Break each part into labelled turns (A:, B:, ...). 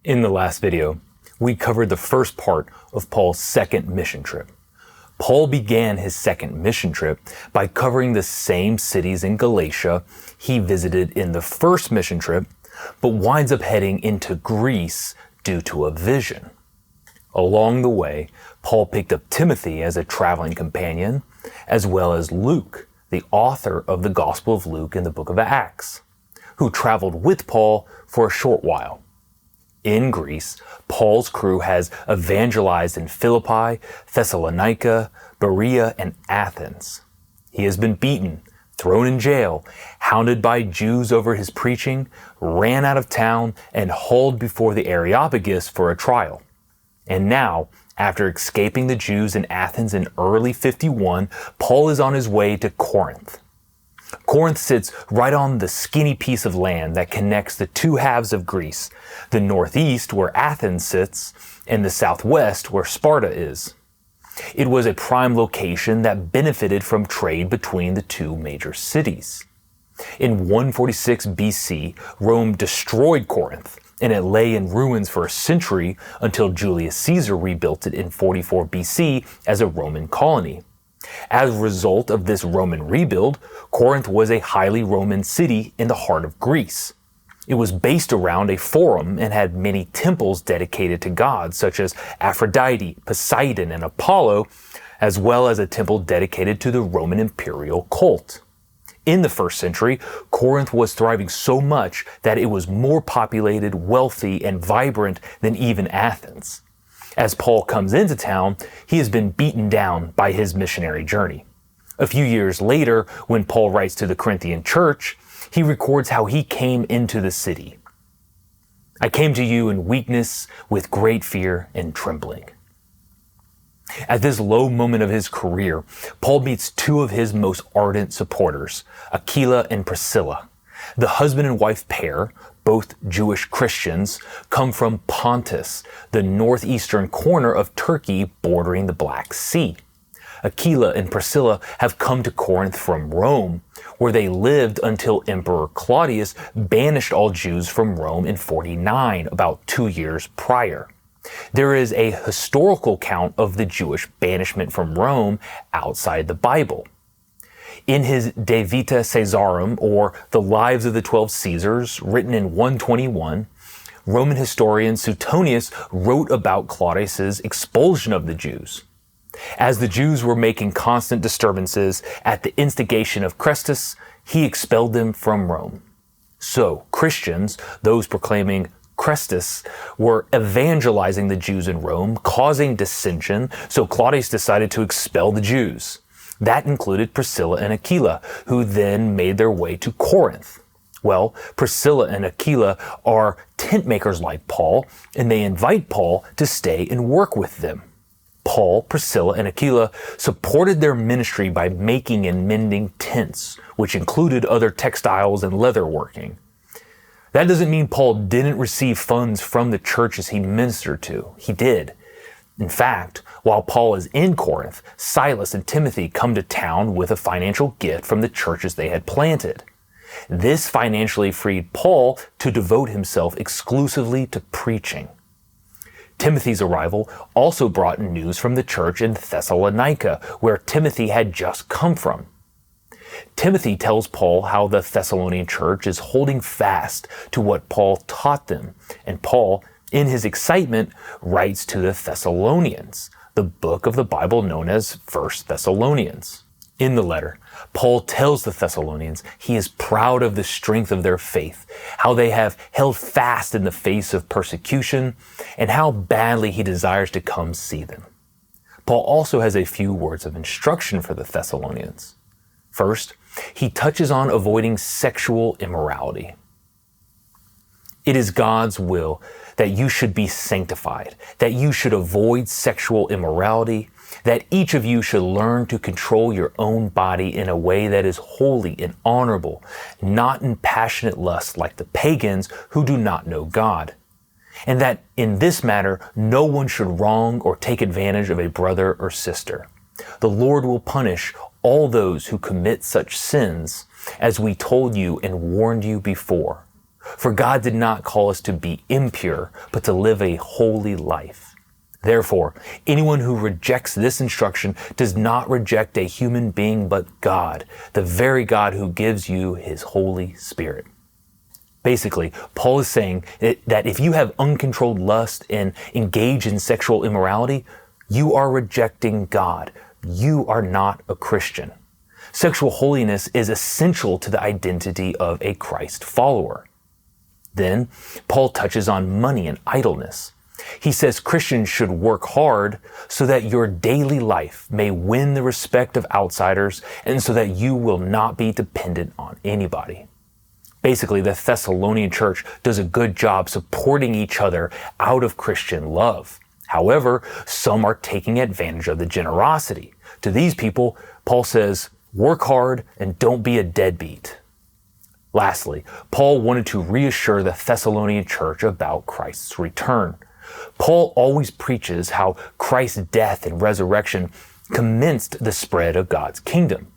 A: In the last video, we covered the first part of Paul's second mission trip. Paul began his second mission trip by covering the same cities in Galatia he visited in the first mission trip, but winds up heading into Greece due to a vision. Along the way, Paul picked up Timothy as a traveling companion, as well as Luke, the author of the Gospel of Luke in the book of Acts, who traveled with Paul for a short while. In Greece, Paul's crew has evangelized in Philippi, Thessalonica, Berea, and Athens. He has been beaten, thrown in jail, hounded by Jews over his preaching, ran out of town, and hauled before the Areopagus for a trial. And now, after escaping the Jews in Athens in early 51, Paul is on his way to Corinth. Corinth sits right on the skinny piece of land that connects the two halves of Greece, the northeast where Athens sits, and the southwest where Sparta is. It was a prime location that benefited from trade between the two major cities. In 146 BC, Rome destroyed Corinth, and it lay in ruins for a century until Julius Caesar rebuilt it in 44 BC as a Roman colony. As a result of this Roman rebuild, Corinth was a highly Roman city in the heart of Greece. It was based around a forum and had many temples dedicated to gods such as Aphrodite, Poseidon, and Apollo, as well as a temple dedicated to the Roman imperial cult. In the first century, Corinth was thriving so much that it was more populated, wealthy, and vibrant than even Athens. As Paul comes into town, he has been beaten down by his missionary journey. A few years later, when Paul writes to the Corinthian church, he records how he came into the city. "I came to you in weakness, with great fear and trembling." At this low moment of his career, Paul meets two of his most ardent supporters, Aquila and Priscilla. The husband and wife pair, both Jewish Christians, come from Pontus, the northeastern corner of Turkey bordering the Black Sea. Aquila and Priscilla have come to Corinth from Rome, where they lived until Emperor Claudius banished all Jews from Rome in 49, about 2 years prior. There is a historical account of the Jewish banishment from Rome outside the Bible. In his De Vita Caesarum, or The Lives of the 12 Caesars, written in 121, Roman historian Suetonius wrote about Claudius's expulsion of the Jews. As the Jews were making constant disturbances at the instigation of Christus, he expelled them from Rome. So Christians, those proclaiming Christus, were evangelizing the Jews in Rome, causing dissension, so Claudius decided to expel the Jews. That included Priscilla and Aquila, who then made their way to Corinth. Well, Priscilla and Aquila are tent makers like Paul, and they invite Paul to stay and work with them. Paul, Priscilla, and Aquila supported their ministry by making and mending tents, which included other textiles and leatherworking. That doesn't mean Paul didn't receive funds from the churches he ministered to. He did. In fact, while Paul is in Corinth, Silas and Timothy come to town with a financial gift from the churches they had planted. This financially freed Paul to devote himself exclusively to preaching. Timothy's arrival also brought news from the church in Thessalonica, where Timothy had just come from. Timothy tells Paul how the Thessalonian church is holding fast to what Paul taught them, and Paul, in his excitement, writes to the Thessalonians, the book of the Bible known as 1 Thessalonians. In the letter, Paul tells the Thessalonians he is proud of the strength of their faith, how they have held fast in the face of persecution, and how badly he desires to come see them. Paul also has a few words of instruction for the Thessalonians. First, he touches on avoiding sexual immorality. It is God's will that you should be sanctified, that you should avoid sexual immorality, that each of you should learn to control your own body in a way that is holy and honorable, not in passionate lust like the pagans who do not know God. And that in this matter, no one should wrong or take advantage of a brother or sister. The Lord will punish all those who commit such sins, as we told you and warned you before. For God did not call us to be impure, but to live a holy life. Therefore, anyone who rejects this instruction does not reject a human being but God, the very God who gives you his Holy Spirit. Basically, Paul is saying that if you have uncontrolled lust and engage in sexual immorality, you are rejecting God. You are not a Christian. Sexual holiness is essential to the identity of a Christ follower. Then, Paul touches on money and idleness. He says Christians should work hard so that your daily life may win the respect of outsiders and so that you will not be dependent on anybody. Basically, the Thessalonian church does a good job supporting each other out of Christian love. However, some are taking advantage of the generosity. To these people, Paul says, work hard and don't be a deadbeat. Lastly, Paul wanted to reassure the Thessalonian church about Christ's return. Paul always preaches how Christ's death and resurrection commenced the spread of God's kingdom.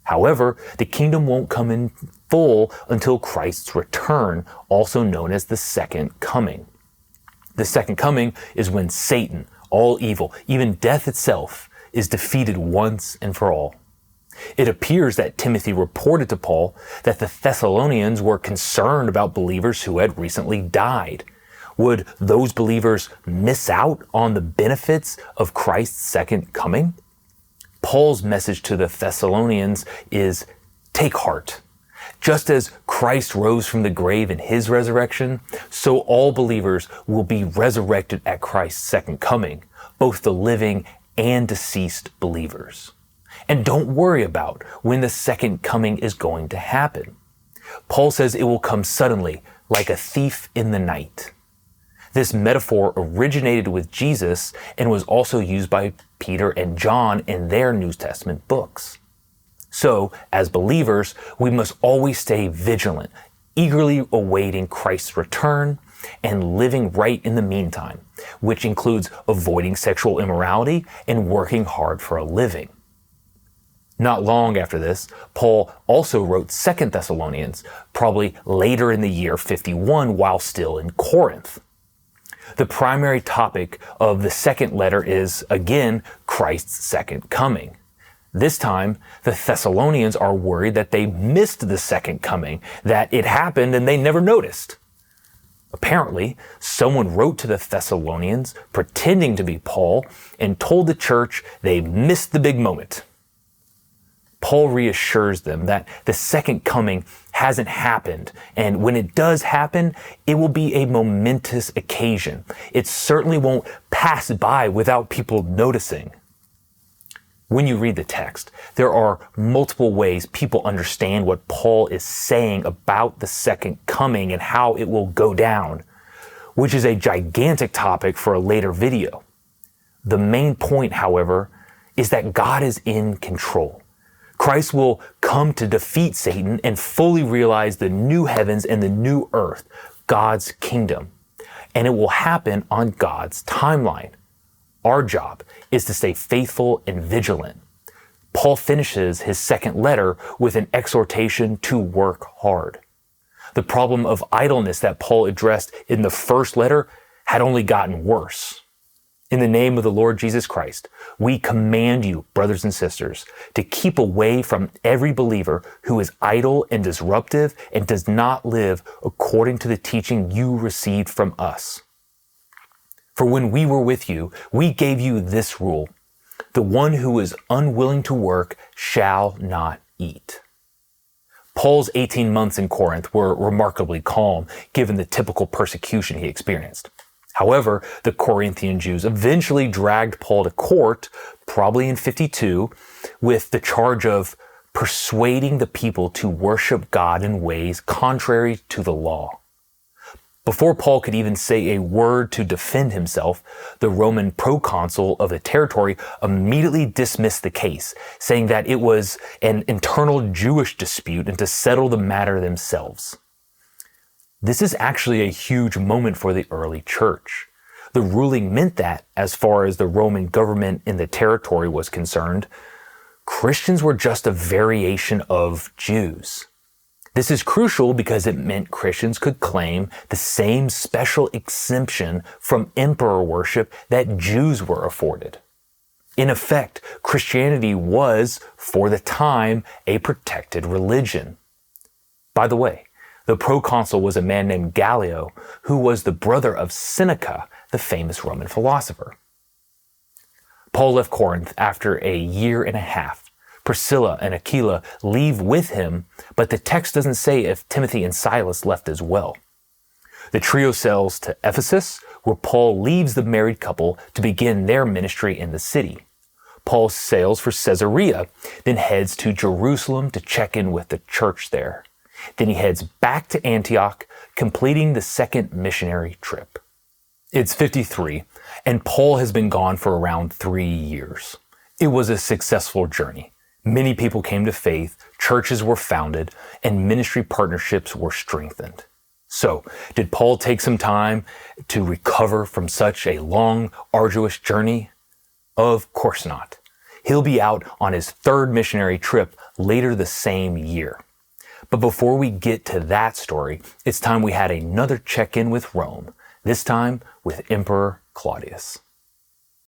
A: However, the kingdom won't come in full until Christ's return, also known as the second coming. The second coming is when Satan, all evil, even death itself, is defeated once and for all. It appears that Timothy reported to Paul that the Thessalonians were concerned about believers who had recently died. Would those believers miss out on the benefits of Christ's second coming? Paul's message to the Thessalonians is, take heart. Just as Christ rose from the grave in his resurrection, so all believers will be resurrected at Christ's second coming, both the living and deceased believers. And don't worry about when the second coming is going to happen. Paul says it will come suddenly, like a thief in the night. This metaphor originated with Jesus and was also used by Peter and John in their New Testament books. So, as believers, we must always stay vigilant, eagerly awaiting Christ's return and living right in the meantime, which includes avoiding sexual immorality and working hard for a living. Not long after this, Paul also wrote 2 Thessalonians, probably later in the year 51 while still in Corinth. The primary topic of the second letter is, again, Christ's second coming. This time, the Thessalonians are worried that they missed the second coming, that it happened and they never noticed. Apparently, someone wrote to the Thessalonians pretending to be Paul and told the church they missed the big moment. Paul reassures them that the second coming hasn't happened, and when it does happen, it will be a momentous occasion. It certainly won't pass by without people noticing. When you read the text, there are multiple ways people understand what Paul is saying about the second coming and how it will go down, which is a gigantic topic for a later video. The main point, however, is that God is in control. Christ will come to defeat Satan and fully realize the new heavens and the new earth, God's kingdom. And it will happen on God's timeline. Our job is to stay faithful and vigilant. Paul finishes his second letter with an exhortation to work hard. The problem of idleness that Paul addressed in the first letter had only gotten worse. In the name of the Lord Jesus Christ, we command you, brothers and sisters, to keep away from every believer who is idle and disruptive and does not live according to the teaching you received from us. For when we were with you, we gave you this rule: the one who is unwilling to work shall not eat. Paul's 18 months in Corinth were remarkably calm, given the typical persecution he experienced. However, the Corinthian Jews eventually dragged Paul to court, probably in 52, with the charge of persuading the people to worship God in ways contrary to the law. Before Paul could even say a word to defend himself, the Roman proconsul of the territory immediately dismissed the case, saying that it was an internal Jewish dispute and to settle the matter themselves. This is actually a huge moment for the early church. The ruling meant that, as far as the Roman government in the territory was concerned, Christians were just a variation of Jews. This is crucial because it meant Christians could claim the same special exemption from emperor worship that Jews were afforded. In effect, Christianity was, for the time, a protected religion. By the way, the proconsul was a man named Gallio, who was the brother of Seneca, the famous Roman philosopher. Paul left Corinth after a year and a half. Priscilla and Aquila leave with him, but the text doesn't say if Timothy and Silas left as well. The trio sails to Ephesus, where Paul leaves the married couple to begin their ministry in the city. Paul sails for Caesarea, then heads to Jerusalem to check in with the church there. Then he heads back to Antioch, completing the second missionary trip. It's 53, and Paul has been gone for around 3 years. It was a successful journey. Many people came to faith, churches were founded, and ministry partnerships were strengthened. So, did Paul take some time to recover from such a long, arduous journey? Of course not. He'll be out on his third missionary trip later the same year. But before we get to that story, it's time we had another check-in with Rome, this time with Emperor Claudius.